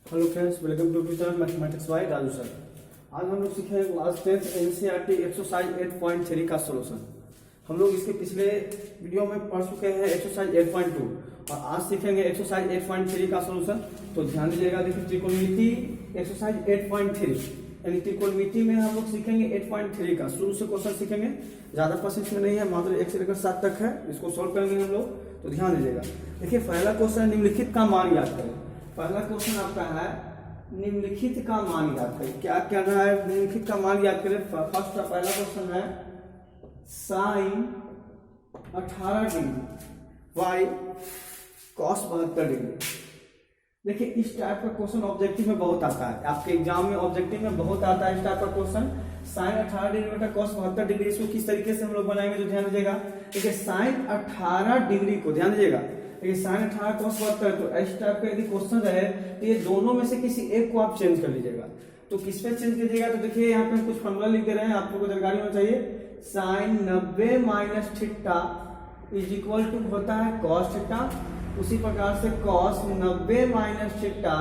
Hello friends, welcome to tutor mathematics by Raju sir. आज हम लोग सीखेंगे क्लास 10th एनसीईआरटी एक्सरसाइज 8.3 का सॉल्यूशन। हम लोग इसके पिछले वीडियो में पढ़ चुके हैं एक्सरसाइज 8.2 और आज सीखेंगे एक्सरसाइज 8.3 का सॉल्यूशन। तो ध्यान दीजिएगा। देखिए, त्रिकोणमिति एक्सरसाइज 8.3 यानी त्रिकोणमिति में हम लोग सीखेंगे 8.3 का शुरू से क्वेश्चन सीखेंगे। ज्यादा प्रोसेस में नहीं है, मात्र 1 से लेकर 7 तक है। इसको सोल्व करेंगे हम लोग। तो ध्यान दीजिएगा। देखिए, पहला क्वेश्चन निम्नलिखित का मान याद करें। पहला क्वेश्चन आपका है निम्नलिखित का मान याद करें। क्या कहना है? निम्नलिखित का मान याद करें। फर्स्ट पहला क्वेश्चन है sine 18 degree by cos 72 degree. देखिए, इस टाइप का क्वेश्चन ऑब्जेक्टिव में बहुत आता है। आपके एग्जाम में ऑब्जेक्टिव में बहुत आता है इस टाइप का क्वेश्चन। साइन 18 डिग्री बटा कॉस 72 डिग्री, इसको किस तरीके से हम लोग बनाएंगे तो ध्यान दीजिएगा। देखिए, साइन 18 डिग्री को ध्यान दीजिएगा। देखिए, साइन 18 कॉस 72, तो इस टाइप का यदि क्वेश्चन रहे तो ये दोनों में से किसी एक को आप चेंज कर लीजिएगा। तो किस पे चेंज कीजिएगा? तो देखिए, यहाँ पे कुछ फॉर्मूला लिख दे रहे हैं, आपको जानकारी होना चाहिए। Sine 90 minus theta is equal to होता है कॉस थीटा। उसी प्रकार से cos 90 minus theta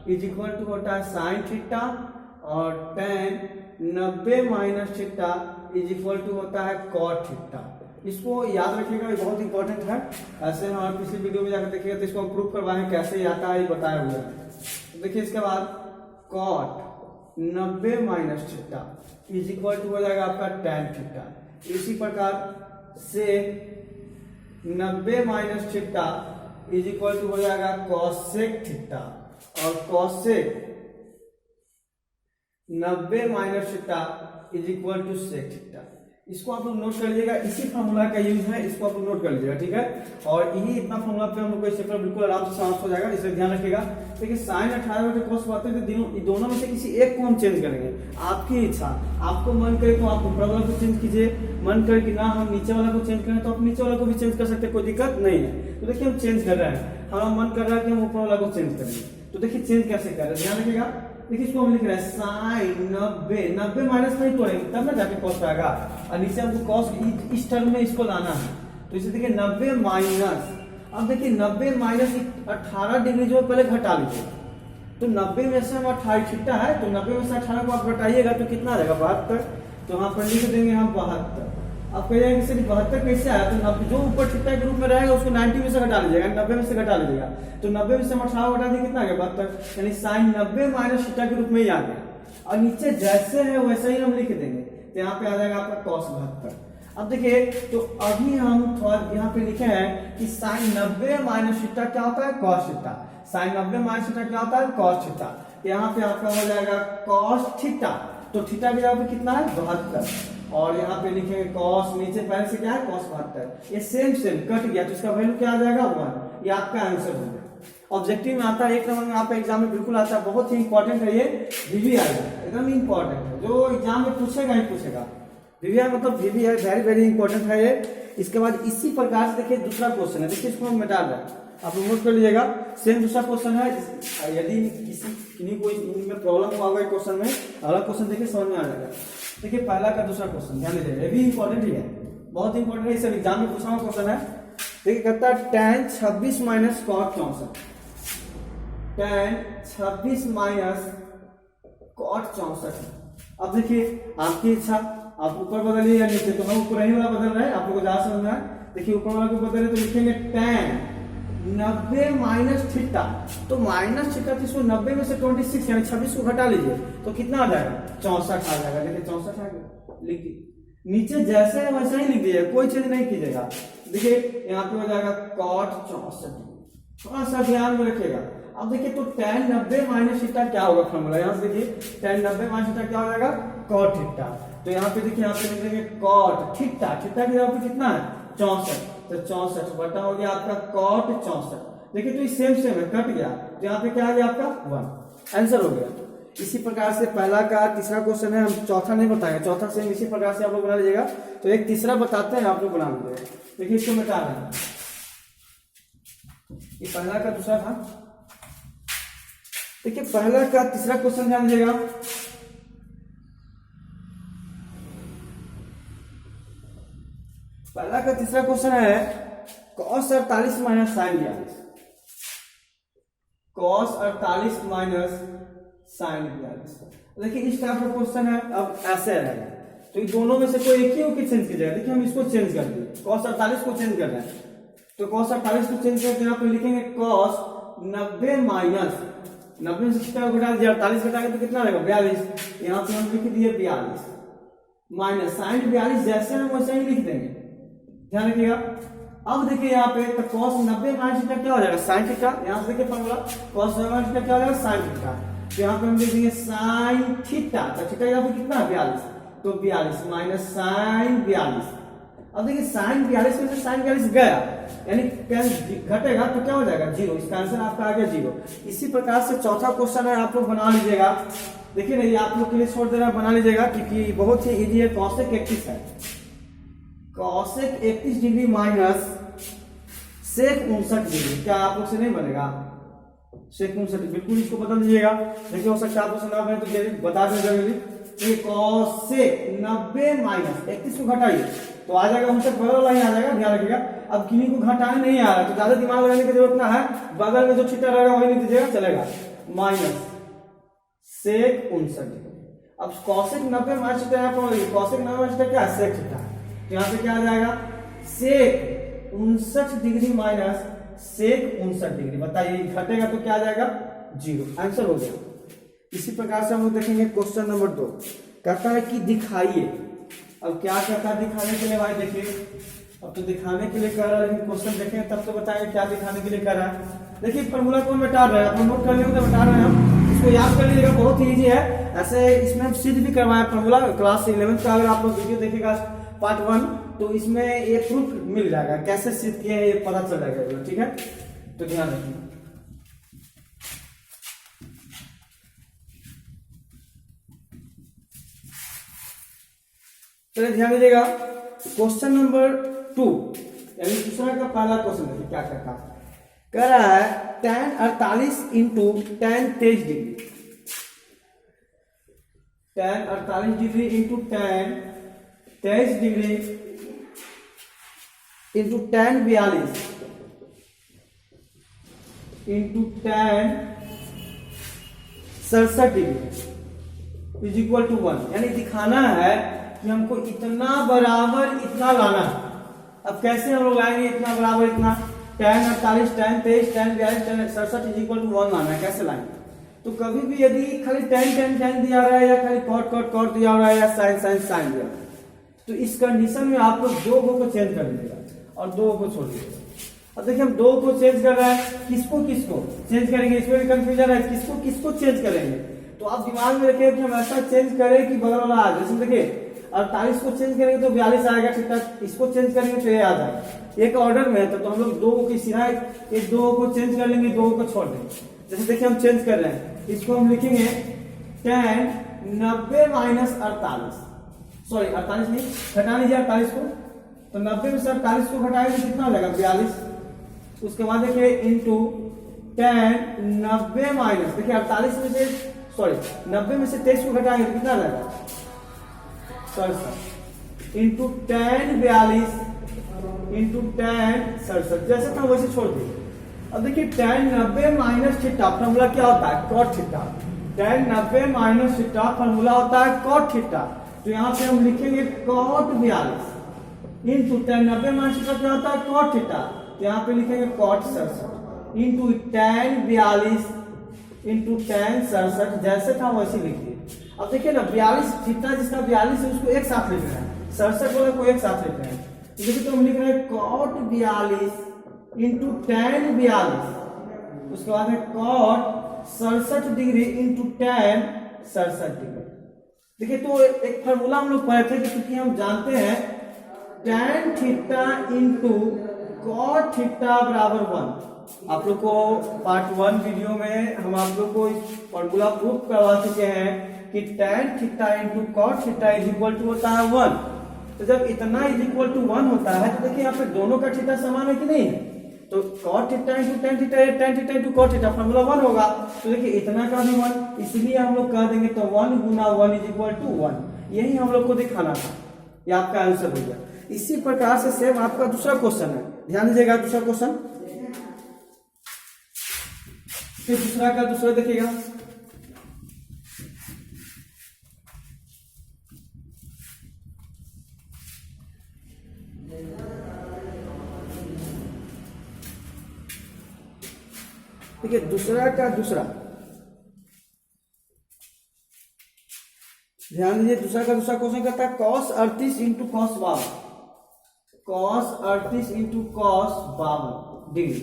is equal to होता है साइन थीटा। और tan 90 minus theta is equal to होता है कॉट थीटा। इसको याद रखिएगा, ये बहुत इंपॉर्टेंट है। ऐसे हमारे पिछली वीडियो में जाकर देखिएगा तो इसको हम प्रूव करवाएं कैसे आता है, ये बताया हुआ है। तो देखिए, इसके बाद cot 90 minus theta is equal to हो जाएगा आपका टेन थीटा। इसी प्रकार से 90 minus theta is equal to हो जाएगा कॉसेक थीटा। और cosec 90 minus theta is equal to sec theta. इसको आप लोग नोट कर लीजिएगा। इसी फॉर्मूला का यूज है, इसको आप लोग नोट कर लीजिएगा, ठीक है। और यही इतना फॉर्मूला पे हम लोग को इस चैप्टर बिल्कुल आराम से समाप्त हो जाएगा, इसलिए ध्यान रखिएगा। देखिए, साइन 18 बटे कॉस 72 दोनों में से किसी एक को हम चेंज करेंगे। आपकी इच्छा, आपको मन करे तो आप ऊपर वाला को चेंज कीजिए, मन करे कि ना हम नीचे वाला को चेंज करें तो आप नीचे वाला को भी चेंज कर सकते हैं, कोई दिक्कत नहीं है। तो देखिए, हम चेंज कर रहे हैं, हमारा मन कर रहा है कि हम ऊपर वाला को चेंज करेंगे। तो देखिए, चेंज कैसे कर रहे हैं, ध्यान रखिएगा। देखिए, इसको हम लिख रहे हैं साइन 90 माइनस नहीं तोड़ेंगे तब ना जाके कॉस आएगा, और नीचे हमको कॉस इस टर्म में इसको लाना है। तो इसे देखिए 90 माइनस, अब देखिए 90 माइनस 18 डिग्री जो पहले घटा लीजिए। तो 90 में से हम 18 थीटा है, तो 90 में से 18 को आप घटाइएगा तो कितना आ जाएगा 72। तो यहाँ पर लिख देंगे हम 72। अब कहिएगा कि सर 72 कैसे आया? तो 90 जो ऊपर थीटा के रूप में रहेगा उसको 90 में से घटा लीजिएगा, 90 में से घटा लीजिएगा। तो 90 में से 18 घटा दें, कितना आ गया 72। यानी साइन 90 माइनस थीटा के रूप में ही आ गया। और नीचे जैसे है वैसे ही हम लिख देंगे, तो यहाँ पे आ जाएगा आपका कॉस 72। अब देखिए, तो अभी हम थोड़ा यहाँ पे लिखे हैं कि साइन 90 माइनस थीटा क्या होता है? Cos theta. Sine 90 minus theta क्या होता है? Cos theta. यहाँ पे आपका हो जाएगा कॉस थीटा। तो थीटा की जगह पे कितना है? 72। और यहाँ पे लिखेंगे कॉस, नीचे पहले से क्या है? कॉस 72। ये सेम कट गया, तो इसका वैल्यू क्या आ जाएगा? 1। ये आपका आंसर हो गया। ऑब्जेक्टिव में आता है, 1 नंबर में आपका एग्जाम में बिल्कुल आता है। बहुत ही इंपॉर्टेंट है ये, वीवीआई एकदम इंपॉर्टेंट है, जो एग्जाम में पूछेगा ही पूछेगा। वीवीआई मतलब वीवीआई वेरी वेरी इंपॉर्टेंट है ये। इसके बाद इसी प्रकार से देखिए दूसरा क्वेश्चन है। देखिए, इसको हम मिटा रहे हैं, आप नोट कर लीजिएगा। सेम दूसरा क्वेश्चन है। यदि किसी कोई में प्रॉब्लम हुआ होगा क्वेश्चन में, अगला क्वेश्चन देखिए समझ में आ जाएगा। देखिए, पहला का दूसरा क्वेश्चन ध्यान दीजिएगा, ये भी इंपॉर्टेंट ही है, बहुत इंपॉर्टेंट है। इस एग्जाम में पूछा हुआ क्वेश्चन है। देखिए, कहता है tan 26 minus cot 64। tan 26 minus cot 64। अब देखिए, आपकी इच्छा, आप ऊपर बदलिए या नीचे। तो हम ऊपर ही वाला बदल रहे हैं, आप लोगों को ज्यादा समझना है। देखिए, ऊपर वाला को बदले तो लिखेंगे tan 90 माइनस थीटा। तो माइनस थीटा तो इसको 90 में से 26 यानी 26 को घटा लीजिए तो कितना आ जाएगा? 64 आ जाएगा। देखिए, 64 आ गया, लिख दिए। नीचे जैसे है वैसे ही लिख दीजिए, कोई चेंज नहीं कीजिएगा। देखिए, यहाँ पे हो जाएगा कॉट 64। थोड़ा सा ध्यान में रखिएगा। अब देखिए, तो tan 90 माइनस थीटा क्या होगा? फॉर्मूला यहाँ से देखिए, tan 90 माइनस थीटा क्या हो जाएगा? Cot theta. तो यहाँ पे देखिए, यहाँ पे लिख देंगे कॉट थीटा। थीटा की जगह पे कितना है? 64। तो 64 बटा हो गया आपका कॉट 64। देखिए, तो ये सेम है, कट गया। तो यहाँ पे क्या आ गया आपका? 1। आंसर हो गया। इसी प्रकार से पहला का तीसरा क्वेश्चन है, हम चौथा नहीं बताएंगे, चौथा सेम इसी प्रकार से आप लोग बना लीजिएगा। तो एक तीसरा बताते हैं, आप लोग बना लीजिएगा। देखिए, इसको मिटा रहे हैं। ये पहला का दूसरा था। देखिए, पहला का तीसरा क्वेश्चन ध्यान दीजिएगा। पहला का तीसरा क्वेश्चन है cos 48 minus sine 42। cos 48 minus sin 42। देखिए इस टाइप का क्वेश्चन है। अब ऐसे रहेगा तो ये दोनों में से कोई एक ही होकर चेंज किया जाएगा। देखिए हम इसको चेंज कर दिए, cos 48 को चेंज कर रहे हैं, तो cos 48 को चेंज करके यहाँ पे लिखेंगे cos 90 माइनस 90 में से कितना घटा दिया, 48 घटाएंगे तो कितना रहेगा 42। यहाँ पे हम लिख दिए 42 माइनस sin 42, जैसे हम वैसे ही लिख देंगे, ध्यान रखिएगा। अब देखिए यहाँ पे तो cos 90 माइनस थीटा क्या हो जाएगा sin थीटा। यहाँ से देखिए फॉर्मूला cos 90 माइनस थीटा क्या हो जाएगा sin थीटा। तो यहाँ पे हम लिख देंगे sin थीटा, तो थीटा यहाँ पे कितना है 42, तो 42 माइनस sin 42। अब देखिए sin 42 में से sin 42 गया, यानी घटेगा तो क्या हो जाएगा 0। इसका आंसर आपका आ गया 0। इसी प्रकार से चौथा क्वेश्चन है, आप लोग बना लीजिएगा। देखिए नहीं आप लोग के लिए छोड़ दे रहा, बना लीजिएगा क्योंकि बहुत ही इजी है। cosec 31 है, cosec 31 degree minus sec 59 degree, क्या आप लोग से नहीं बनेगा sec 59? बिल्कुल इसको बदल दीजिएगा। देखिए हो सकता है आप लोग से ना बने तो बता दें जरूरी। ये cosec 90 माइनस 31 को घटाइए तो आ जाएगा, हमसे बगल वाला ही आ जाएगा, ध्यान रखिएगा। अब किन्हीं को घटाने नहीं आ रहा तो ज्यादा दिमाग लगाने की जरूरत ना है, बगल में जो थीटा रहेगा वही लिख दीजिएगा, चलेगा। Minus sec 59 degree. अब cosec 90 माइनस थीटा यहाँ पर cosec 90 माइनस थीटा क्या है sec थीटा, तो यहाँ से क्या आ जाएगा sec 59 degree minus sec 59 degree. बताइए घटेगा तो क्या आ जाएगा 0, आंसर हो गया। इसी प्रकार से हम लोग देखेंगे क्वेश्चन नंबर 2, कहता है कि दिखाइए। अब क्या कहता है दिखाने के लिए भाई, देखिए अब तो दिखाने के लिए कह रहा है, लेकिन क्वेश्चन देखेंगे तब तो बताएंगे क्या दिखाने के लिए कह रहा है। देखिए फॉर्मूला कौन बता रहे हैं, आप नोट कर लेंगे तो बता रहे हैं हम, इसको याद कर लीजिएगा, बहुत ही ईजी है। ऐसे इसमें हम सिद्ध भी करवाया फॉर्मूला क्लास 11th का, अगर आप लोग वीडियो देखिएगा पार्ट 1 तो इसमें ये प्रूफ मिल जाएगा, कैसे सिद्ध किए हैं ये पता चल जाएगा, ठीक है। तो ध्यान रखिए। चलिए ध्यान दीजिएगा, क्वेश्चन नंबर 2 यानी दूसरा का पहला क्वेश्चन देखिए क्या कहता है। कह रहा है tan 48 into tan 23 degree, tan 48 degree into tan 23 degree into tan 42 into tan 67 degree is equal to 1। यानी दिखाना है कि हमको इतना बराबर इतना लाना है। अब कैसे हम लोग लाएंगे इतना बराबर इतना, tan 48 tan 23 tan 42 tan 67 is equal to 1 लाना है, कैसे लाएंगे। तो कभी भी यदि खाली tan दिया रहा है या खाली cot दिया रहा है या sin दिया रहा है, तो इस कंडीशन में आप लोग दो को चेंज कर दीजिएगा और दो को छोड़ दीजिएगा। अब देखिए हम दो को चेंज कर रहे हैं, किसको चेंज करेंगे, इसमें भी कंफ्यूजन है, किसको चेंज करेंगे। तो आप दिमाग में रखिए कि हम ऐसा चेंज करें कि बगल वाला आ जाए। जैसे देखिए 48 को चेंज करेंगे तो 42 आएगा, ठीक है। इसको चेंज करेंगे तो ये आ जाएगा, एक ऑर्डर में है तो हम लोग दो को सीधा एक दो को चेंज कर लेंगे, दो को छोड़ देंगे। जैसे देखिए हम चेंज कर रहे हैं, इसको हम लिखेंगे tan 90 माइनस 48, सॉरी 48 नहीं, घटा लीजिए 48 को, तो 90 में से 48 को घटाएंगे तो कितना हो जाएगा 42। उसके बाद देखिए इंटू tan 90 माइनस, देखिए 48 में से सॉरी 90 में से 23 को घटाएंगे तो कितना आ जाएगा 67 इंटू tan 42 इंटू tan 67, जैसे था वैसे छोड़ दीजिए। अब देखिए tan 90 माइनस थीटा फॉर्मूला क्या होता है cot theta, tan 90 minus theta formula होता है cot थीटा। तो यहाँ पे हम लिखेंगे cot 42 into tan 90 minus theta क्या होता है cot थीटा, तो यहाँ पे लिखेंगे cot 67 into tan 42 into tan 67, जैसे था वैसे लिखिए। अब देखिए ना 42 थीटा जिसका 42 है उसको एक साथ लिख रहे हैं, 67 वाले को एक साथ लिख रहे हैं। देखिए तो हम लिख रहे हैं cot 42 इंटू tan 42, उसके बाद है cot 67 degree into tan 67 degree. देखिए तो एक फार्मूला हम लोग पढ़े थे कि क्योंकि हम जानते हैं tan theta into cot theta बराबर 1। आप लोग को पार्ट 1 वीडियो में हम आप लोग को इस फॉर्मूला प्रूफ करवा चुके हैं कि tan theta into cot theta is equal to होता है 1। तो जब इतना इज इक्वल टू 1 होता है तो देखिए यहाँ पे दोनों का थीटा समान है कि नहीं, तो cot theta into tan theta into cot theta formula 1 होगा। तो देखिए इतना का भी 1, इसलिए हम लोग कह देंगे तो 1 गुना 1 इज इक्वल टू 1। यही हम लोग को दिखाना था, ये आपका आंसर हो गया। इसी प्रकार से सेम आपका दूसरा क्वेश्चन है, ध्यान दीजिएगा दूसरा क्वेश्चन। फिर दूसरा का दूसरा देखिएगा, देखिए दूसरा का दूसरा, ध्यान दीजिए, दूसरा का दूसरा क्वेश्चन करता है cos 38 into cos 52, cos 38 into cos 52 degree.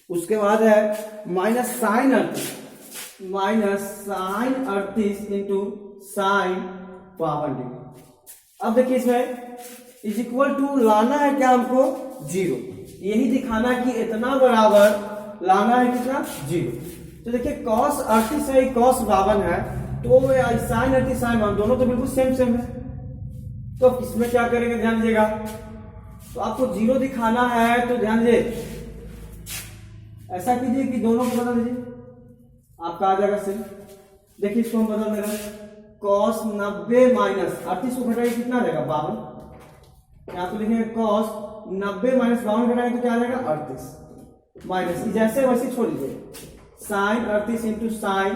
उसके बाद है minus sine 38 into sine 52 degree. अब देखिए इसमें इज इक्वल टू लाना है क्या हमको, जीरो, यही दिखाना है कि इतना बराबर लाना है कितना, जीरो। तो देखिए cos 38 है, cos 52 है, तो साइन 38 साइन 52 दोनों तो बिल्कुल सेम सेम है। तो इसमें क्या करेंगे, ध्यान दीजिएगा, तो आपको जीरो दिखाना है तो ध्यान दीजिए, ऐसा कीजिए कि दोनों को बदल दीजिए, आपका आ जाएगा सेम। देखिए इसको हम बदल दे रहे हैं, cos 90 माइनस 38 को घटाएंगे कितना आ जाएगा, 52। यहाँ पे लिखेंगे cos 90 माइनस 52 घटाएंगे तो क्या आ जाएगा, 38 माइनस, जैसे वैसे छोड़ दीजिए, साइन 38 इंटू साइन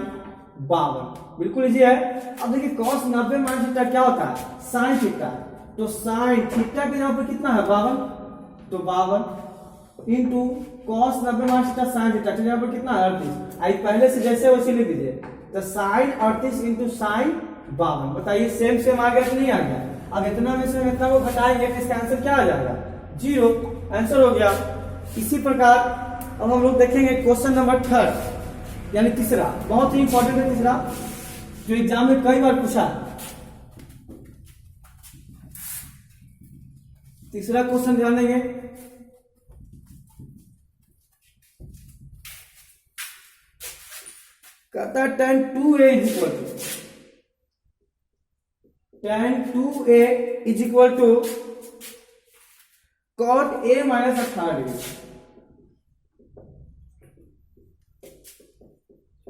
52, बिल्कुल इजी है। अब देखिए cos 90 माइनस थीटा क्या होता है, साइन थीटा, तो साइन थीटा के यहाँ पर कितना है, 52, तो 52 into cos 90 minus theta sine theta, तो यहाँ पर कितना है, 38। आई पहले से जैसे वैसे लिख दीजिए, तो साइन 38 इंटू साइन 52, बताइए सेम सेम आ गया कि नहीं आ गया। अब इतना में से इतना को घटाएंगे तो इसका आंसर क्या आ जाएगा, जीरो, आंसर हो गया। इसी प्रकार अब हम लोग देखेंगे क्वेश्चन नंबर 3 यानी तीसरा, बहुत ही इंपॉर्टेंट है तीसरा, जो एग्जाम में कई बार पूछा। तीसरा क्वेश्चन ध्यान देंगे, कहता है tan 2a is equal to, tan 2a is equal to cot a minus 18 degree.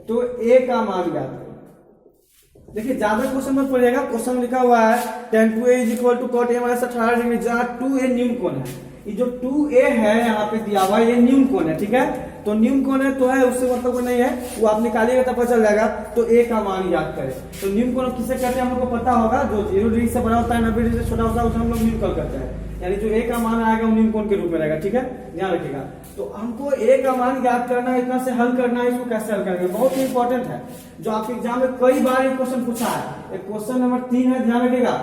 तो a का मान ज्ञात करें। देखिए ज्यादा क्वेश्चन मत पड़ेगा, क्वेश्चन में लिखा हुआ है tan 2a is equal to cot a minus 18 degree, जहां 2a न्यून कोण है। ये जो 2a है यहाँ पे दिया हुआ है, ये न्यून कोण है, ठीक है। तो न्यून कोण है तो है, उससे मतलब कोई नहीं है, वो आप निकालिएगा तब पता चल जाएगा। तो a का मान याद करें। तो न्यून कोण किसे कहते हैं हम लोग को पता होगा, जो 0 डिग्री से बड़ा होता है, 90 डिग्री से छोटा होता है, उसे हम लोग न्यून कोण कहते हैं। यानी जो a का मान आएगा वो न्यून कोण के रूप में रहेगा, ठीक है, ध्यान रखिएगा। तो हमको a का मान याद करना है, इतना से हल करना है, इसको कैसे हल करेंगे, बहुत ही इंपॉर्टेंट है, जो आपके एग्जाम में कई बार ये क्वेश्चन पूछा है। क्वेश्चन नंबर 3 है, ध्यान रखिएगा।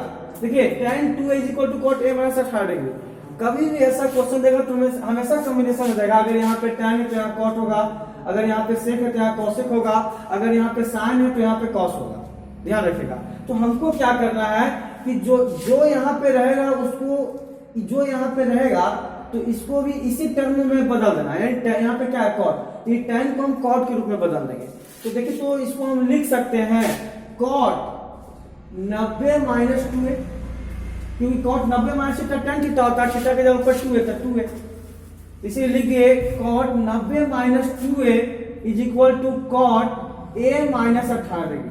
देखिए tan 2a is equal to cot a minus 18 degree, कभी भी ऐसा क्वेश्चन देगा तो हमेशा कॉम्बिनेशन हो जाएगा। अगर यहाँ पे tan है तो यहाँ cot होगा, अगर यहाँ पे sec है तो यहाँ cosec होगा, अगर यहाँ पे sin है तो यहाँ पे cos होगा, ध्यान रखिएगा। तो हमको क्या करना है कि जो यहाँ पे रहेगा उसको, जो यहाँ पे रहेगा तो इसको भी इसी टर्म में बदल देना है। यहाँ पे क्या है, cot, ये tan को हम cot के रूप में बदल देंगे। तो देखिए, तो इसको हम लिख सकते हैं cot 90 माइनस 2a, क्योंकि cot 90 माइनस tan थीटा होता है, थीटा के जगह पर 2a था, 2a, इसे लिखिए cot 90 minus 2a is equal to cot a minus 18 degree.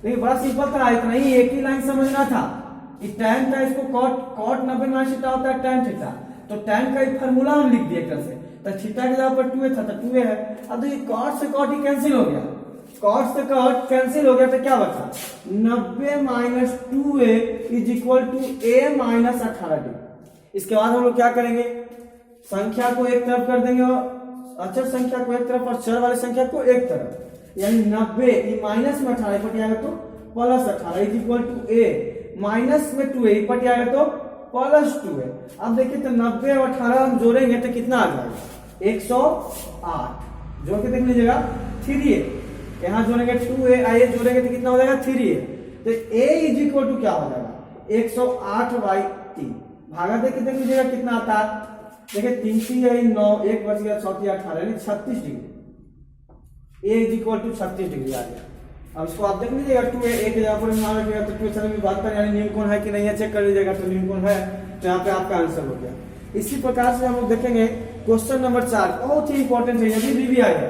देखिए बड़ा सिंपल था, इतना ही, एक ही लाइन समझना था कि tan था, इसको cot 90 माइनस थीटा होता है tan थीटा, तो tan का एक फार्मूला हम लिख दिए एक तरह से, तो थीटा के जगह पर 2a था तो 2a है। अब देखिए cot से cot ही कैंसिल हो गया, cot से cot कैंसिल हो गया, तो क्या बचा, 90 minus 2a is equal to a minus 18 degree. इसके बाद हम लोग क्या करेंगे, संख्या को एक तरफ कर देंगे और अचर संख्या को एक तरफ और चर वाली संख्या को एक तरफ, यानी 90 माइनस में 18 पट जाएगा तो plus 18 is equal to a, minus में 2a पट जाएगा तो प्लस 2a। अब देखिए तो 90 और 18 हम जोड़ेंगे तो कितना आ जाएगा, 108, जोड़ के देख लीजिएगा, 3a, यहाँ जोड़ेंगे 2a, आइए जोड़ेंगे तो कितना हो जाएगा, 3a। तो a इज इक्वल टू क्या हो जाएगा, 108/3, भागा देख लीजिएगा कितना आता है। देखिए 3 3 9, 1 बच गया, 4 18, यानी 36 degree, a is equal to 36 degree आ गया। अब इसको आप देख लीजिएगा, 2a एक जगह पर मान रखिएगा तो 2 चरण में बात करें, यानी न्यून कोण है कि नहीं है चेक कर लीजिएगा, तो न्यून कोण है, तो यहाँ पे आपका आंसर हो गया। इसी प्रकार से हम लोग देखेंगे क्वेश्चन नंबर 4, बहुत ही इंपॉर्टेंट है, यदि भी आएगा,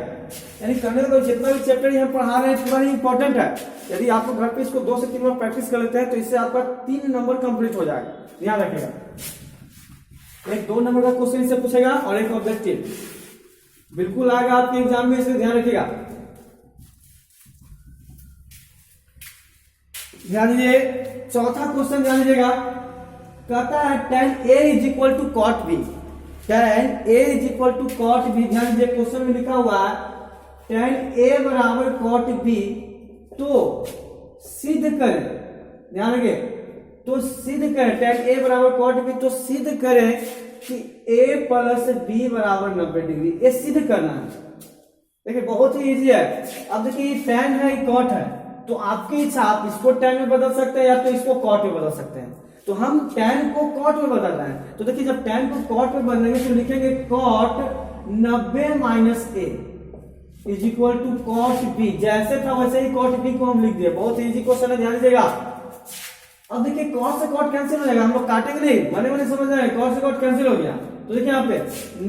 यानी करने को जितना भी चैप्टर यहाँ पढ़ा रहे हैं पूरा ही इंपॉर्टेंट है। यदि आप लोग घर पे इसको 2 से 3 बार प्रैक्टिस कर लेते हैं तो इससे आपका 3 नंबर कंप्लीट हो जाएगा, ध्यान रखिएगा। एक 2 नंबर का क्वेश्चन इससे पूछेगा और एक ऑब्जेक्टिव बिल्कुल आएगा आपके एग्जाम में, इसे ध्यान रखिएगा। ध्यान दीजिए, चौथा क्वेश्चन ध्यान दीजिएगा, कहता है tan A is equal to cot B, tan A is equal to cot B. ध्यान दीजिए क्वेश्चन में लिखा हुआ है tan A बराबर कॉट बी, तो सिद्ध करें, ध्यान रखिए, तो सिद्ध करें tan A बराबर कॉट बी, तो सिद्ध करें कि A प्लस बी बराबर 90 डिग्री। ये सिद्ध करना है। देखिए बहुत ही इजी है। अब देखिए ये tan है, ये कॉट है, तो आपकी इच्छा, आप इसको tan में बदल सकते हैं या तो इसको कॉट में बदल सकते हैं। तो हम tan को कॉट में बदल रहे हैं, तो देखिए जब tan को कॉट में बदलेंगे तो लिखेंगे cot 90 minus a is equal to cot b। जैसे था वैसे ही कॉट b को हम लिख दिए। बहुत इजी क्वेश्चन है, ध्यान दीजिएगा। अब देखिए कॉट से कॉट कैंसिल हो जाएगा, हम लोग काटेंगे नहीं, बने बने समझ रहे हैं, कॉट से कॉट कैंसिल हो गया। तो देखिए यहाँ पे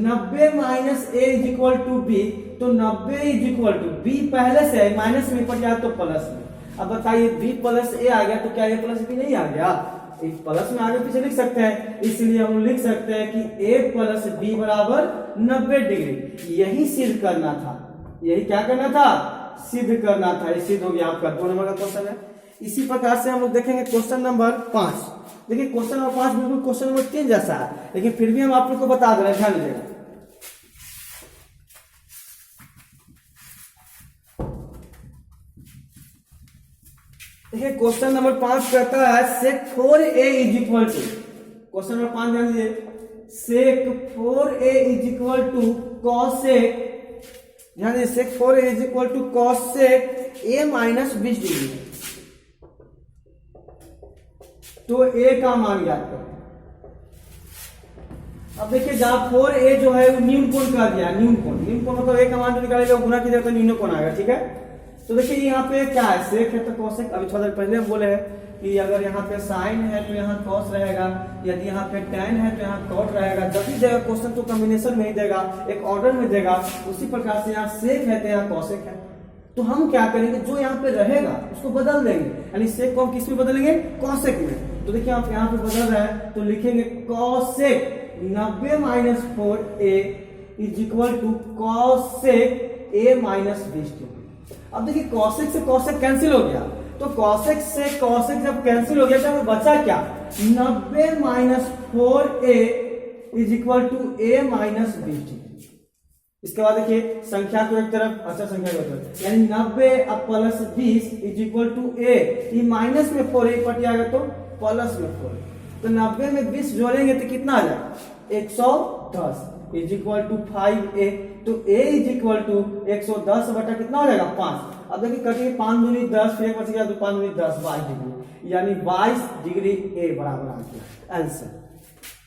90 minus a is equal to b, तो 90 इज इक्वल टू b पहले से माइनस में पड़ गया तो प्लस में। अब बताइए b प्लस a आ गया, तो क्या a प्लस b नहीं आ गया? एक प्लस में आगे पीछे लिख सकते हैं, इसलिए हम लिख सकते हैं कि a प्लस b बराबर 90 डिग्री। यही सिद्ध करना था, यही क्या करना था? सिद्ध करना था। ये सिद्ध हो गया आपका 2 नंबर का क्वेश्चन है। इसी प्रकार से हम लोग देखेंगे क्वेश्चन नंबर 5। देखिए क्वेश्चन नंबर 5 बिल्कुल क्वेश्चन नंबर 3 जैसा है, लेकिन फिर भी हम आप लोग को बता दे रहे हैं, ध्यान दीजिएगा। देखिए क्वेश्चन नंबर 5 कहता है sec 4a is equal to, question number 5 ध्यान दीजिए, sec 4a is equal to cosec, ध्यान दीजिए sec 4a is equal to cosec a minus 20 degree. तो a का मान ज्ञात करें। अब देखिए जहां 4a जो है वो न्यून कोण कर दिया, न्यून कोण मतलब a का मान जो निकालेगा गुना कीजिएगा तो न्यून कोण आएगा, ठीक है। तो देखिए यहाँ पे क्या है, सेक है तो कॉसेक। अभी थोड़ा देर पहले हम बोले हैं कि अगर यहाँ पे साइन है तो यहाँ कॉस रहेगा, यदि यहाँ पे टैन है तो यहाँ कॉट रहेगा। जब भी देगा क्वेश्चन तो कॉम्बिनेशन में ही देगा, एक ऑर्डर में देगा। उसी प्रकार से यहाँ सेक है तो यहाँ कॉसेक है, तो हम क्या करेंगे, जो यहाँ पे रहेगा उसको बदल देंगे, यानी सेक को हम किस में बदलेंगे? कॉसेक में। तो देखिए आप यहाँ पे बदल रहे हैं तो लिखेंगे cosec 90 minus 4a is equal to cosec a minus 20 degree. अब देखिए कॉसेक से कॉसेक कैंसिल हो गया, तो कॉसेक से कॉसेक जब कैंसिल हो गया तो हमें बचा क्या? 90 minus 4a is equal to a minus 20 degree. इसके बाद देखिए संख्या को एक तरफ, अच्छा संख्या को एक तरफ, यानी 90 अब plus 20 is equal to a, ये माइनस में 4 एक पट जाएगा तो प्लस में 4, तो 90 में 20 जोड़ेंगे तो कितना आ जाएगा? 110 इज इक्वल टू 5a। तो a इज इक्वल टू 110 बटा कितना हो जाएगा? 5। अब देखिए कटिए 5 दूनी 10, फिर एक बच गया तो 5 दूनी 10, 22 डिग्री, यानी 22 डिग्री a बराबर आ गया आंसर।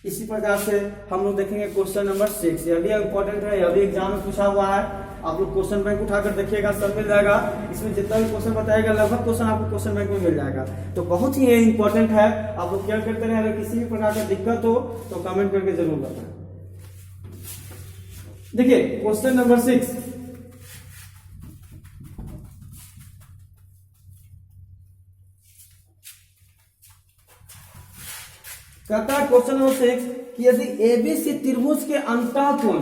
इसी प्रकार से हम लोग देखेंगे क्वेश्चन नंबर 6। यह भी इंपॉर्टेंट है, यह भी एग्जाम में पूछा हुआ है। आप लोग क्वेश्चन बैंक उठाकर देखिएगा, सब मिल जाएगा। इसमें जितना भी क्वेश्चन बताएगा लगभग क्वेश्चन आपको क्वेश्चन बैंक में मिल जाएगा। तो बहुत ही इंपॉर्टेंट है, आप लोग क्या करते रहे। अगर किसी भी प्रकार का दिक्कत हो तो कमेंट करके जरूर बताएं। देखिए क्वेश्चन नंबर 6, कहता है क्वेश्चन नंबर 6 कि यदि एबीसी त्रिभुज के अंतःकोण,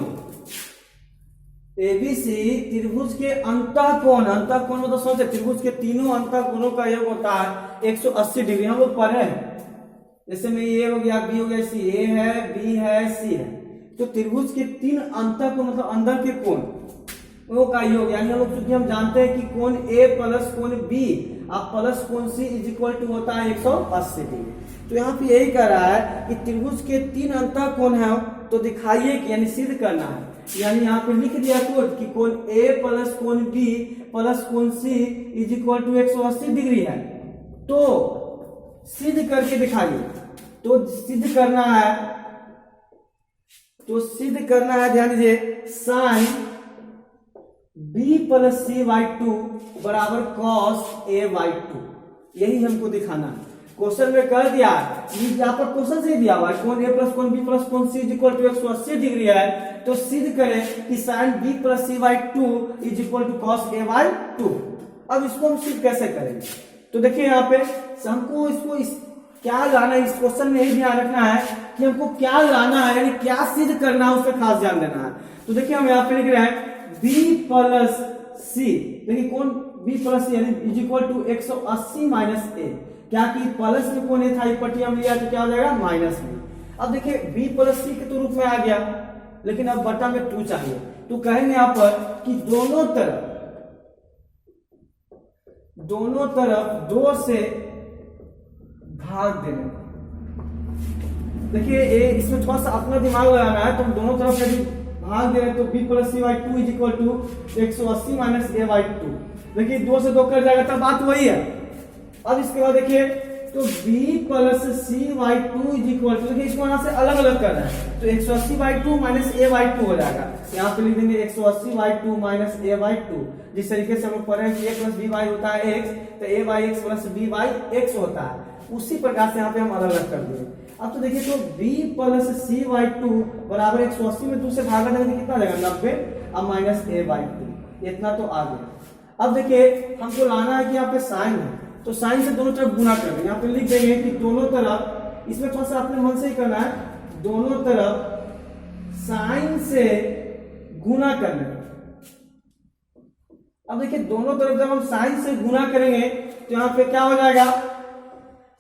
एबीसी त्रिभुज के अंतःकोण, अंतःकोण मतलब सोचे त्रिभुज के तीनों अंतःकोणों का योग होता है 180 डिग्री। हम लोग पढ़े हैं, जैसे में ए हो गया, बी हो गया, सी, ए है, बी है, सी है। तो त्रिभुज के 3 अंतःकोण मतलब अंदर के कोण वो का योग, यानी हम लोग चूंकि हम जानते हैं कि कोण ए प्लस कोण बी अब प्लस कोण सी इज इक्वल टू होता है 180 डिग्री। तो यहाँ पे यही कह रहा है कि त्रिभुज के 3 अंतःकोण है, तो दिखाइए कि, यानी सिद्ध करना है। यानी यहाँ पे लिख दिया कोड कि कोण ए प्लस कोण बी प्लस कोण सी इज इक्वल टू 180 डिग्री है, तो सिद्ध करके दिखाइए। तो सिद्ध करना है, तो सिद्ध करना है, ध्यान दीजिए, sine b plus C by 2 बराबर कॉस a बाई 2, यही हमको दिखाना है। क्वेश्चन में कर दिया, यहाँ पर क्वेश्चन से दिया हुआ है कोण a प्लस कोण b प्लस कोण c is equal to 180 degree है, तो सिद्ध करें कि sine b plus C by 2 is equal to cos a by 2। अब इसको हम सिद्ध कैसे करेंगे? तो देखिए यहाँ पे हमको इसको क्या लाना है, इस क्वेश्चन में यही ध्यान रखना है कि हमको क्या लाना है, यानी क्या सिद्ध करना है, उस पर खास ध्यान देना है। तो देखिए हम यहाँ पे लिख रहे हैं b प्लस सी, देखिए कौन b प्लस सी यानी is equal to 180 minus a, क्या कि प्लस में कौन है था, पट्टी हम लिया तो क्या हो जाएगा माइनस में। अब देखिए b प्लस सी के तो रूप में आ गया, लेकिन अब बटा में 2 चाहिए, तो कहेंगे यहां पर कि दोनों तरफ 2 से भाग देने। देखिए इसमें थोड़ा सा अपना दिमाग लगाना है, तो हम दोनों तरफ यदि भाग दे रहे तो b plus C by 2 is equal to 180 minus a by 2। देखिए 2 से 2 कर जाएगा, तब बात वही है। अब इसके बाद देखिए तो b plus C by 2 is equal to, देखिए इसको यहां से अलग अलग करना है, तो 180 बाई 2 माइनस a बाई 2 हो जाएगा। यहाँ पे लिख देंगे 180 बाई 2 माइनस a बाई 2। जिस तरीके से हम लोग पढ़े हैं कि a प्लस b बाई होता है x, तो a by x plus b by x होता है, उसी प्रकार से यहाँ पे हम अलग अलग कर दिए। अब तो देखिए तो b प्लस सी बाई 2 बराबर 180 में 2 से भागा देंगे तो कितना जाएगा 90, अब माइनस a बाई 2, इतना तो आ गया। अब देखिए हमको लाना है कि यहाँ पे साइन है, तो साइन से दोनों तरफ गुना कर देंगे। यहाँ पे लिख देंगे कि दोनों तरफ, इसमें थोड़ा सा अपने मन से ही करना है, दोनों तरफ साइन से गुना करने। अब देखिए दोनों तरफ जब हम साइन से गुना करेंगे तो यहाँ पे क्या हो जाएगा,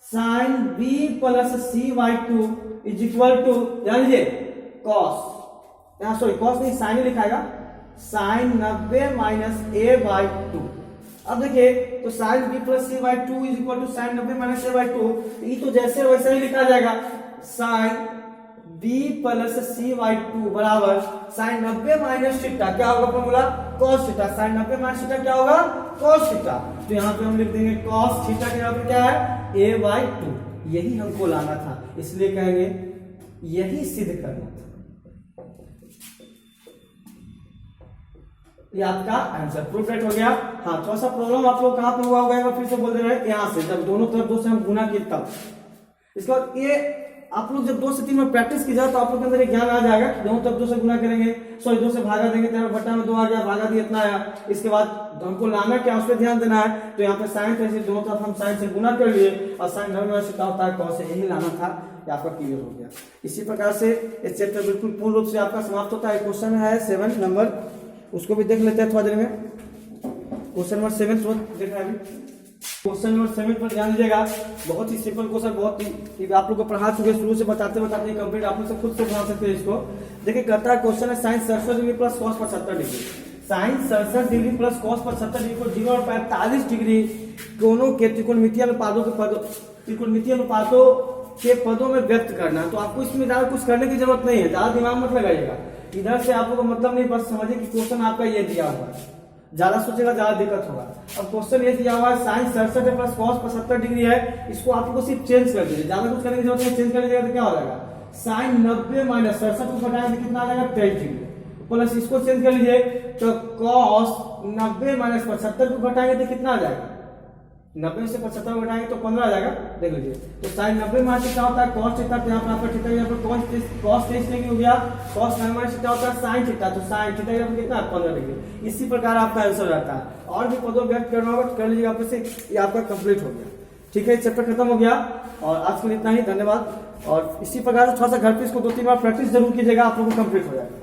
sine b plus C by 2 is equal to, ध्यान दीजिए कॉस, यहाँ सॉरी कॉस नहीं साइन ही लिखाएगा, साइन 90 माइनस a बाई 2। अब देखिए तो sine b plus C by 2 is equal to sine 90 minus a by 2, ये तो जैसे वैसा ही लिखा जाएगा, sine b plus C by 2 बराबर साइन 90 माइनस थीटा, क्या होगा formula cos theta, sine 90 minus theta क्या होगा cos थीटा। तो यहाँ पे हम लिख देंगे cos थीटा के यहाँ पे क्या है a बाई 2, यही हमको लाना था, इसलिए कहेंगे यही सिद्ध करना था। ये आपका आंसर प्रूफ हो गया। हाँ थोड़ा सा प्रॉब्लम आप लोग कहां पे हुआ होगा, फिर से बोल दे रहे हैं, यहाँ से जब दोनों तरफ 2 से हम गुना किए तब। इसके बाद ये आप लोग जब 2 से 3 में प्रैक्टिस की जाए तो आप लोग के अंदर एक ज्ञान आ जाएगा, दोनों तरफ 2 से गुना करेंगे, सॉरी 2 से भागा देंगे तो बटा में 2 आ गया, भागा दिया इतना आया। इसके बाद हमको लाना क्या उस पर ध्यान देना है, तो यहाँ पे साइन थे, दोनों तरफ हम साइन से गुना कर लिए और साइन धर्म में क्या होता है कॉस से, यही लाना था, ये आपका क्लियर हो गया। इसी प्रकार से इस चैप्टर बिल्कुल पूर्ण रूप से आपका समाप्त होता है। क्वेश्चन है 7 नंबर, उसको भी देख लेते हैं थोड़ा देर में। क्वेश्चन नंबर 7 देखना है अभी। क्वेश्चन नंबर 7 पर ध्यान दीजिएगा, बहुत ही सिंपल क्वेश्चन, बहुत ही आप लोग को पढ़ा चुके, शुरू से बताते बताते कंप्लीट आप लोग से खुद से बना सकते हैं इसको। देखिए कहता है क्वेश्चन है sine 67 degree plus cos 75 degree, sine 67 degree plus cos 75 degree को 0 और 45 डिग्री दोनों के त्रिकोणमितीय अनुपातों के पदों में व्यक्त करना। तो आपको इसमें ज्यादा कुछ करने की जरूरत नहीं है, ज्यादा दिमाग मत लगाइएगा, इधर से आप लोगों को मतलब नहीं, बस समझिए कि क्वेश्चन आपका ये दिया हुआ है, ज्यादा सोचेगा ज्यादा दिक्कत होगा। अब क्वेश्चन ये दिया हुआ है साइन 67 प्लस कॉस 75 डिग्री है, इसको आप लोग को सिर्फ चेंज कर दीजिए, ज्यादा कुछ करने की जरूरत नहीं, चेंज कर लीजिएगा तो क्या हो जाएगा, साइन 90 माइनस 67 को घटाएंगे तो कितना आ जाएगा 23 डिग्री, प्लस इसको चेंज कर लीजिए तो कॉस 90 माइनस 75 को घटाएंगे तो कितना आ जाएगा, 90 से 75 को घटाएंगे तो 15 आ जाएगा, देख लीजिए। तो साइन 90 माइनस क्या होता है कॉस थीटा, तो यहाँ पर आपका थीटा यहाँ पर कॉस 23 डिग्री हो गया, कॉस 90 माइनस थीटा होता है साइन थीटा, तो साइन थीटा यहाँ पर कितना है 15 डिग्री। इसी प्रकार आपका आंसर रहता है, और भी पदों व्यक्त करना होगा कर लीजिएगा, आपसे ये आपका कंप्लीट हो गया। ठीक है, चैप्टर खत्म हो गया और आज के लिए इतना ही, धन्यवाद। और इसी प्रकार से थोड़ा सा घर पे इसको 2-3 बार प्रैक्टिस जरूर कीजिएगा, आप लोगों को कंप्लीट हो जाएगा।